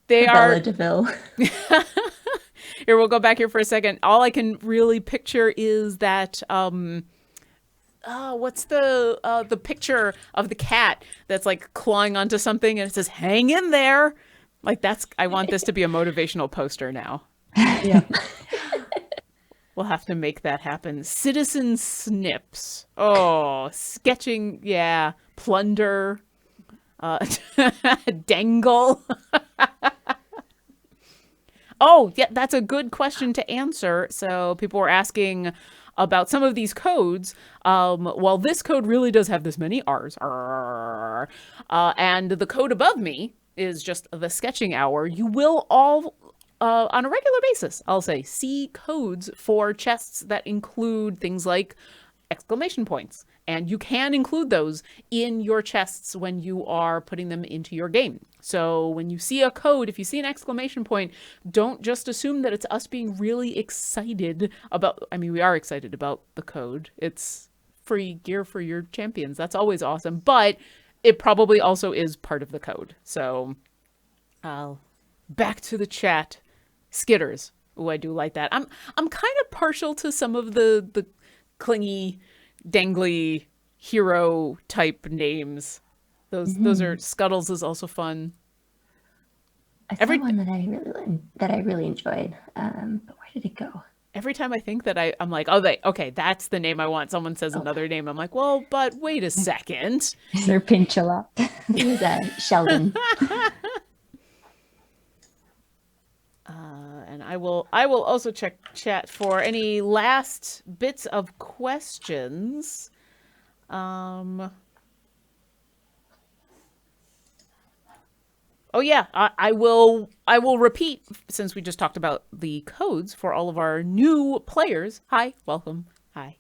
S1: they
S3: Bella
S1: are.
S3: DeVille.
S1: Here, we'll go back here for a second. All I can really picture is that what's the picture of the cat that's like clawing onto something and it says hang in there. Like I want this to be a motivational poster now.
S3: Yeah.
S1: We'll have to make that happen. Citizen Snips. Oh, sketching. Yeah. Plunder. Dangle. Oh, yeah, that's a good question to answer. So people were asking about some of these codes. Well, this code really does have this many R's. And the code above me is just the sketching hour. You will all, on a regular basis, I'll say, see codes for chests that include things like exclamation points. And you can include those in your chests when you are putting them into your game. So when you see a code, if you see an exclamation point, don't just assume that it's us being really excited about, I mean, we are excited about the code. It's free gear for your champions. That's always awesome. But it probably also is part of the code. So back to the chat. Skitters. Oh, I do like that. I'm kind of partial to some of the clingy, dangly hero type names. Those are Scuttles is also fun.
S3: I saw one that I really enjoyed. But where did it go?
S1: Every time I think that I'm like, okay, that's the name I want. Someone says another name. I'm like, well, but wait a second.
S2: Sir Pinchalop.
S3: It was Sheldon.
S1: And I will also check chat for any last bits of questions. Oh yeah, I will repeat, since we just talked about the codes for all of our new players. Hi, welcome. Hi.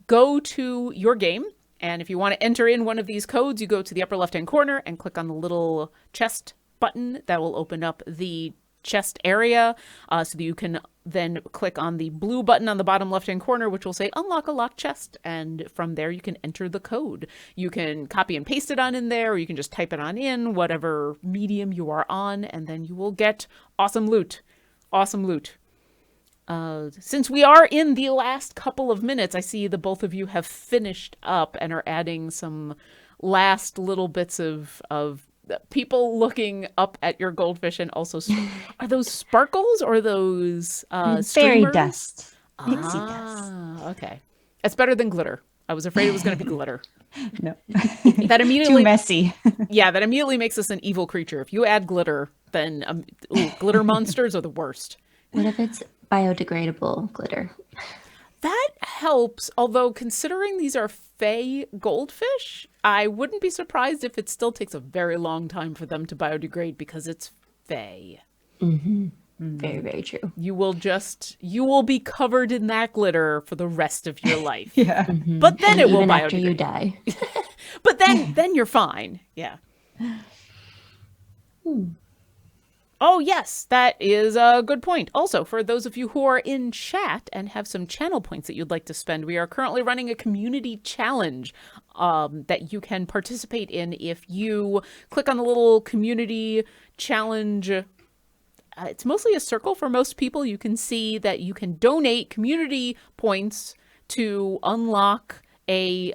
S1: Go to your game, and if you want to enter in one of these codes, you go to the upper left-hand corner and click on the little chest button. That will open up the chest area, so that you can then click on the blue button on the bottom left-hand corner, which will say unlock a locked chest. And from there, you can enter the code. You can copy and paste it on in there, or you can just type it on in, whatever medium you are on, and then you will get awesome loot. Awesome loot. Since we are in the last couple of minutes, I see the both of you have finished up and are adding some last little bits of people looking up at your goldfish, and also are those sparkles or those
S2: Fairy
S1: streamers?
S2: dust. Pixie dust.
S1: Okay. It's better than glitter. I was afraid it was going to be glitter.
S2: No.
S1: That immediately
S2: Too messy.
S1: Yeah, that immediately makes us an evil creature. If you add glitter, then glitter monsters are the worst.
S3: What if it's biodegradable glitter?
S1: That helps, although considering these are Fey Goldfish, I wouldn't be surprised if it still takes a very long time for them to biodegrade because it's Fey.
S3: Mm-hmm. Very, very true.
S1: You will be covered in that glitter for the rest of your life.
S2: Yeah.
S3: Mm-hmm.
S1: But then it will
S3: even
S1: biodegrade.
S3: after you die.
S1: But then you're fine. Yeah. Oh, yes, that is a good point. Also, for those of you who are in chat and have some channel points that you'd like to spend, we are currently running a community challenge that you can participate in if you click on the little community challenge it's mostly a circle for most people. You can see that you can donate community points to unlock an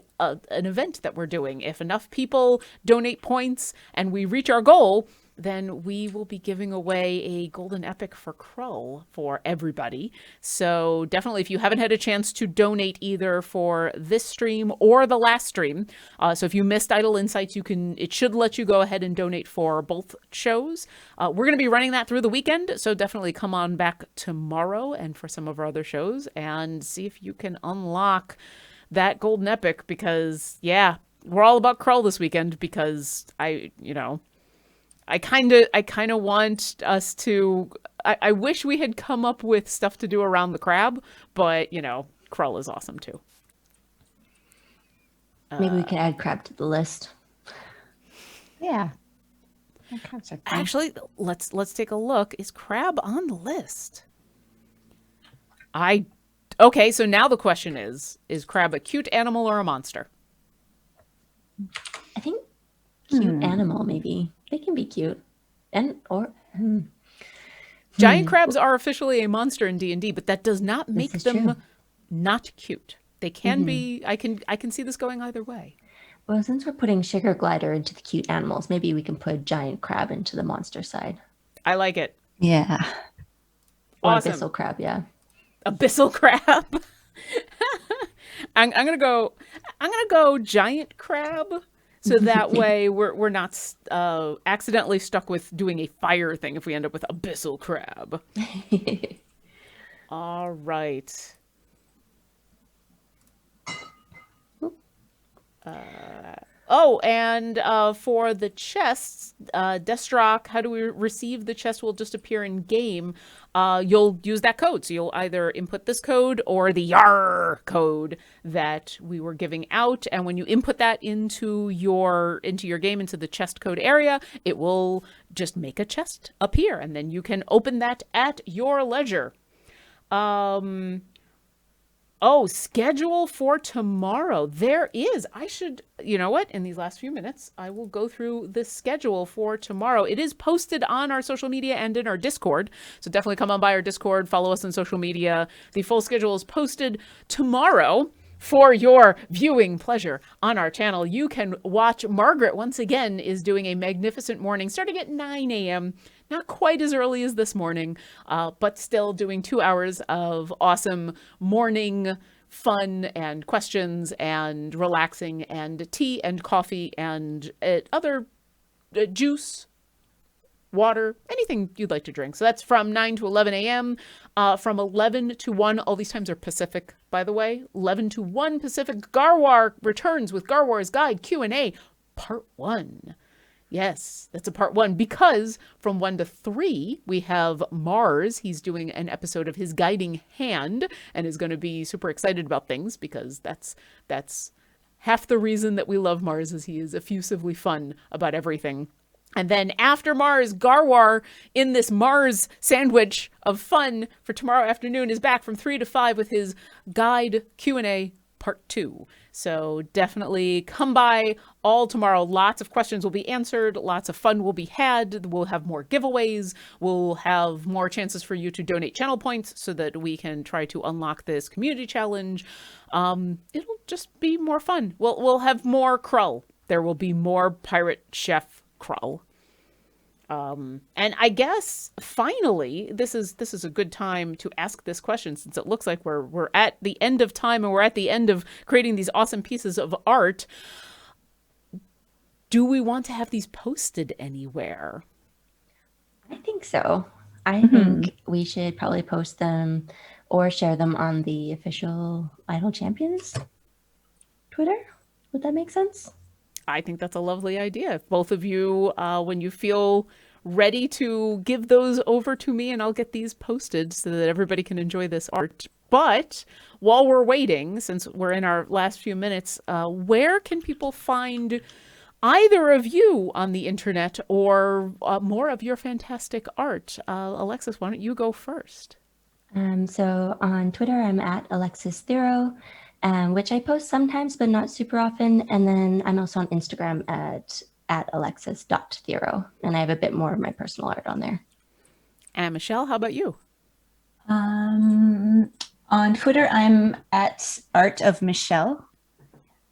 S1: event that we're doing. If enough people donate points and we reach our goal, then we will be giving away a golden epic for Krull for everybody. So definitely, if you haven't had a chance to donate either for this stream or the last stream, so if you missed Idle Insights, it should let you go ahead and donate for both shows. We're going to be running that through the weekend, so definitely come on back tomorrow and for some of our other shows and see if you can unlock that golden epic, because yeah, we're all about Krull this weekend, because I kind of want us to. I wish we had come up with stuff to do around the crab, but Krull is awesome too.
S3: Maybe we can add crab to the list.
S2: Yeah.
S1: Actually, let's take a look. Is crab on the list? Okay, so now the question is crab a cute animal or a monster?
S3: I think cute animal, maybe. They can be cute.
S1: Giant crabs are officially a monster in D&D, but that does not make them
S3: true.
S1: not cute. They can be. I can see this going either way.
S3: Well, since we're putting Sugar Glider into the cute animals, maybe we can put giant crab into the monster side.
S1: I like it.
S2: Yeah.
S3: Or
S1: Awesome.
S3: abyssal crab, yeah.
S1: Abyssal crab. I'm gonna go giant crab, so that way we're not accidentally stuck with doing a fire thing if we end up with abyssal crab. All right. And for the chests, Destrock, how do we receive the chest will just appear in game. You'll use that code. So you'll either input this code or the YAR code that we were giving out. And when you input that into your game, into the chest code area, it will just make a chest appear. And then you can open that at your leisure. Oh, schedule for tomorrow. There is. You know what? In these last few minutes, I will go through the schedule for tomorrow. It is posted on our social media and in our Discord. So definitely come on by our Discord, follow us on social media. The full schedule is posted tomorrow for your viewing pleasure on our channel. You can watch Margaret once again is doing a magnificent morning starting at 9 a.m. Not quite as early as this morning, but still doing 2 hours of awesome morning fun and questions and relaxing and tea and coffee and other juice, water, anything you'd like to drink. So that's from 9 to 11 a.m. From 11 to 1, all these times are Pacific, by the way. 11 to 1 Pacific, Garwar returns with Garwar's Guide Q&A, Part 1. Yes, that's a part 1, because from 1 to 3, we have Mars. He's doing an episode of his guiding hand and is going to be super excited about things, because that's half the reason that we love Mars, is he is effusively fun about everything. And then after Mars, Garwar, in this Mars sandwich of fun for tomorrow afternoon, is back from 3 to 5 with his guide Q&A part 2. So definitely come by all tomorrow. Lots of questions will be answered. Lots of fun will be had. We'll have more giveaways. We'll have more chances for you to donate channel points so that we can try to unlock this community challenge. It'll just be more fun. We'll have more Krull. There will be more Pirate Chef Krull. And I guess finally, this is a good time to ask this question, since it looks like we're at the end of time and we're at the end of creating these awesome pieces of art. Do we want to have these posted anywhere?
S3: I think so. I think we should probably post them or share them on the official Idle Champions Twitter. Would that make sense?
S1: I think that's a lovely idea. If both of you, when you feel ready to give those over to me, and I'll get these posted so that everybody can enjoy this art. But while we're waiting, since we're in our last few minutes, where can people find either of you on the internet or more of your fantastic art? Alexis, why don't you go first?
S3: So on Twitter, I'm at Alexis Theroux, which I post sometimes, but not super often. And then I'm also on Instagram at alexis.theroux, and I have a bit more of my personal art on there.
S1: And Michelle, how about you?
S2: On Twitter, I'm at Art of Michelle.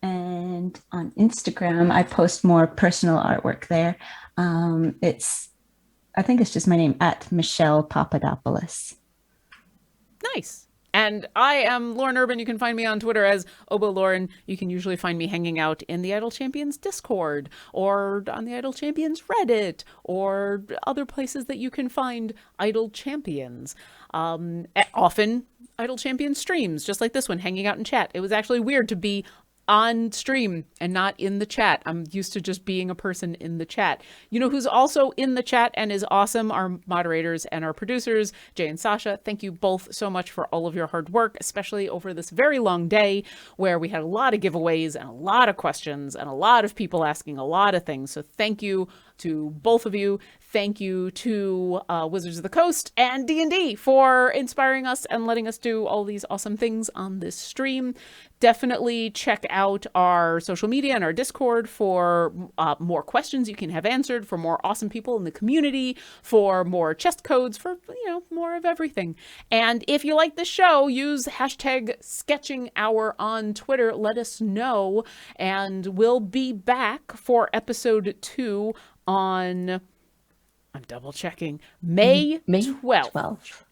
S2: And on Instagram, I post more personal artwork there. I think it's just my name, at Michelle Papadopoulos.
S1: Nice. And I am Lauren Urban. You can find me on Twitter as Obo Lauren. You can usually find me hanging out in the Idle Champions Discord or on the Idle Champions Reddit or other places that you can find Idle Champions. Often Idle Champions streams, just like this one, hanging out in chat. It was actually weird to be on stream and not in the chat. I'm used to just being a person in the chat. You know who's also in the chat and is awesome? Our moderators and our producers, Jay and Sasha. Thank you both so much for all of your hard work, especially over this very long day where we had a lot of giveaways and a lot of questions and a lot of people asking a lot of things. So thank you to both of you. Thank you to Wizards of the Coast and D&D for inspiring us and letting us do all these awesome things on this stream. Definitely check out our social media and our Discord for more questions you can have answered, for more awesome people in the community, for more chest codes, for more of everything. And if you like the show, use hashtag SketchingHour on Twitter. Let us know, and we'll be back for episode 2 on, I'm double checking, May 12th.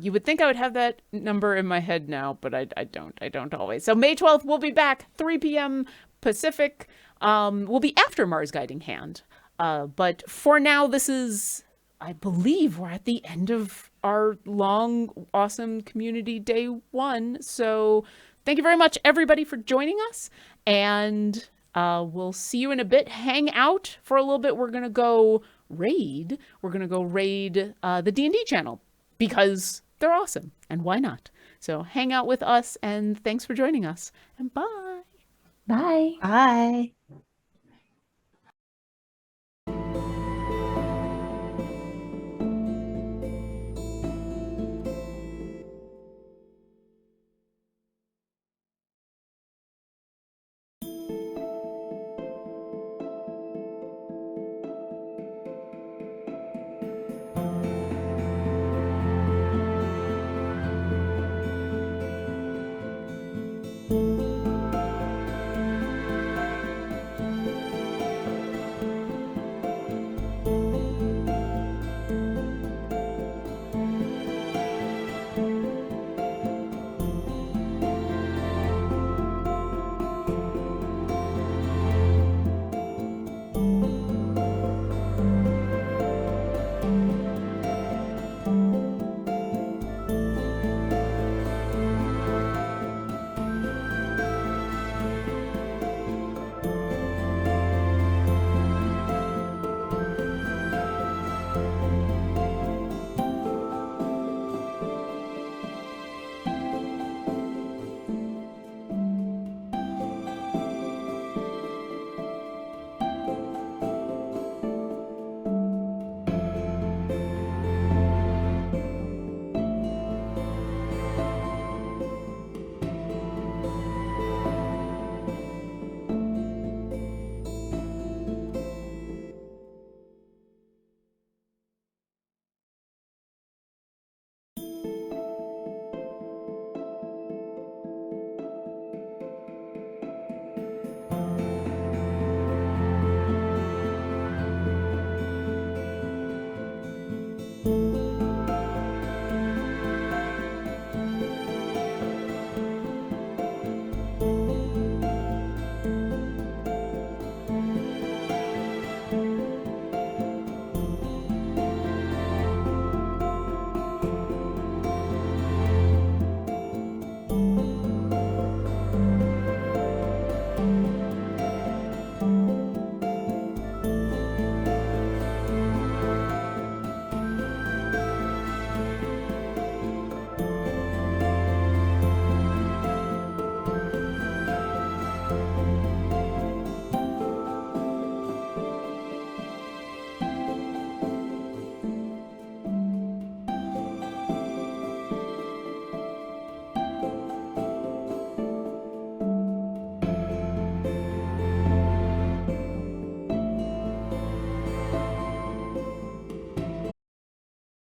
S1: You would think I would have that number in my head now, but I don't always. So May 12th, we'll be back, 3 p.m. Pacific. We'll be after Mars Guiding Hand. But for now, this is, I believe we're at the end of our long, awesome community day 1. So thank you very much, everybody, for joining us. And we'll see you in a bit. Hang out for a little bit. We're going to go raid. We're going to go raid the D&D channel because they're awesome. And why not? So hang out with us, and thanks for joining us. And bye.
S3: Bye.
S2: Bye.